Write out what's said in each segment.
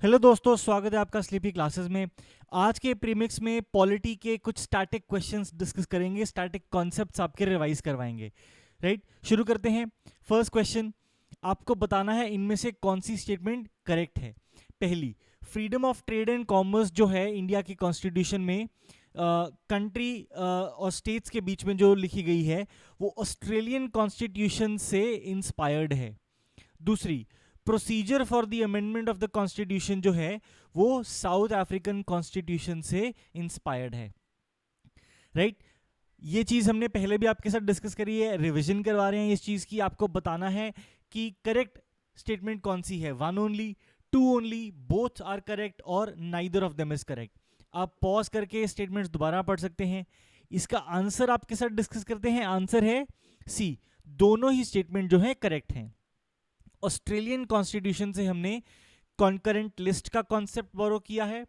Hello दोस्तों, स्वागत है आपका स्लीपी क्लासेस में। आज के प्रीमिक्स में पॉलिटी के कुछ स्टैटिक क्वेश्चंस डिस्कस करेंगे, स्टैटिक कॉन्सेप्ट्स आपके रिवाइज करवाएंगे। राइट, शुरू करते हैं। फर्स्ट क्वेश्चन, आपको बताना है इनमें से कौन सी स्टेटमेंट करेक्ट है। पहली, freedom of trade and commerce जो है इंडिया की कॉन्स्टिट्यूशन में कंट्री और स्टेट्स के बीच में जो लिखी गई है वो ऑस्ट्रेलियन कॉन्स्टिट्यूशन से इंस्पायर्ड है। दूसरी, procedure for the amendment of the constitution जो है वो साउथ अफ्रीकन कॉन्स्टिट्यूशन से इंस्पायर्ड है। राइट, ये चीज हमने पहले भी आपके साथ डिस्कस करी है, रिवीजन करवा रहे हैं इस चीज की। आपको बताना है कि करेक्ट स्टेटमेंट कौन सी है, one only, two only, both are correct और neither of them is correct. आप पॉज करके स्टेटमेंट्स दोबारा पढ़ सकते हैं। इसका आंसर आपके साथ डिस्कस करते हैं। आंसर है सी, दोनों ही स्टेटमेंट जो है करेक्ट हैं। ऑस्ट्रेलियन कॉन्स्टिट्यूशन से हमने कॉन्करेंट लिस्ट का कॉन्सेप्ट बोरो किया है,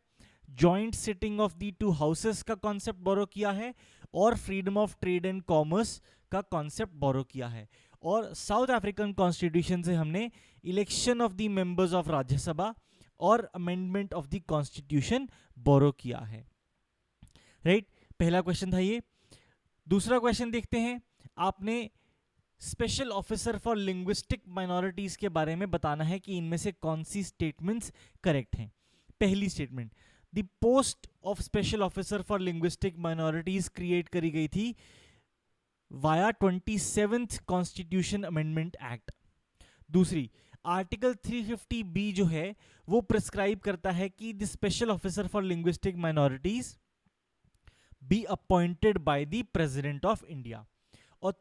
joint sitting of the to houses का कॉन्सेप्ट बोरो किया है और freedom of trade and commerce का कॉन्सेप्ट बोरो किया है। और साउथ अफ्रीकन कॉन्स्टिट्यूशन से हमने election of the members of Rajya Sabha और अमेंडमेंट ऑफ द कॉन्स्टिट्यूशन बोरो किया है। राइट, पहला क्वेश्चन था ये। दूसरा क्वेश्चन देखते हैं। आपने special officer for linguistic minorities के बारे में बताना है कि इनमें से कौन सी स्टेटमेंट्स करेक्ट हैं। पहली statement, the post of special officer for linguistic minorities create करी गई थी via 27th constitution amendment act. दूसरी, आर्टिकल 350 बी जो है वो प्रिस्क्राइब करता है कि the special officer for linguistic minorities be appointed by the president of India. और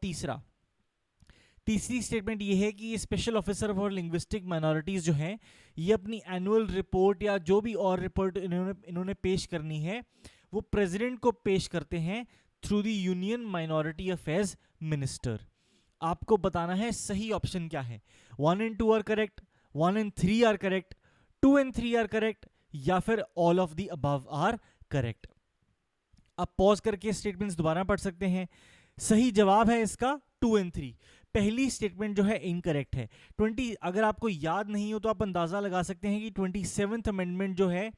तीसरी स्टेटमेंट ये है कि ये special officer for linguistic minorities जो हैं ये अपनी एनुअल रिपोर्ट या जो भी और रिपोर्ट इन्होंने पेश करनी है वो प्रेसिडेंट को पेश करते हैं through the union minority affairs minister. आपको बताना है सही ऑप्शन क्या है। 1 and 2 are correct, 1 and 3 are correct, 2 and 3 are correct, या फिर all of the above are correct. आप पॉज करके स्टेटमेंट्स दोबारा पढ़ सकते हैं। सही जवाब है इसका 2 and 3। पहली स्टेटमेंट जो है इनकरेक्ट है। 20, अगर आपको याद नहीं हो तो आप अंदाजा लगा सकते हैं कि 27th अमेंडमेंट जो है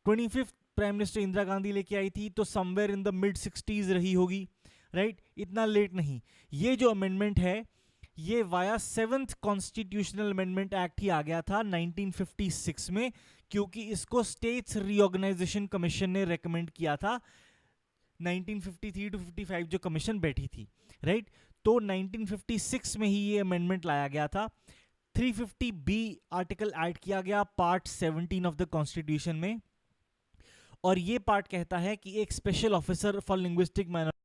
25th prime minister Indira Gandhi लेके आई थी, तो somewhere in the mid 60s रही होगी। राइट, इतना लेट नहीं। ये जो अमेंडमेंट है ये via 7th constitutional amendment act ही आ गया था 1956 में, क्योंकि इसको स्टेट्स रीऑर्गेनाइजेशन कमीशन ने रेकमेंड किया था 1953 to 55 जो कमीशन बैठी थी। राइट, तो 1956 में ही ये अमेंडमेंट लाया गया था। 350 बी आर्टिकल ऐड किया गया पार्ट 17 ऑफ द कॉन्स्टिट्यूशन में, और ये पार्ट कहता है कि एक special officer for linguistic minority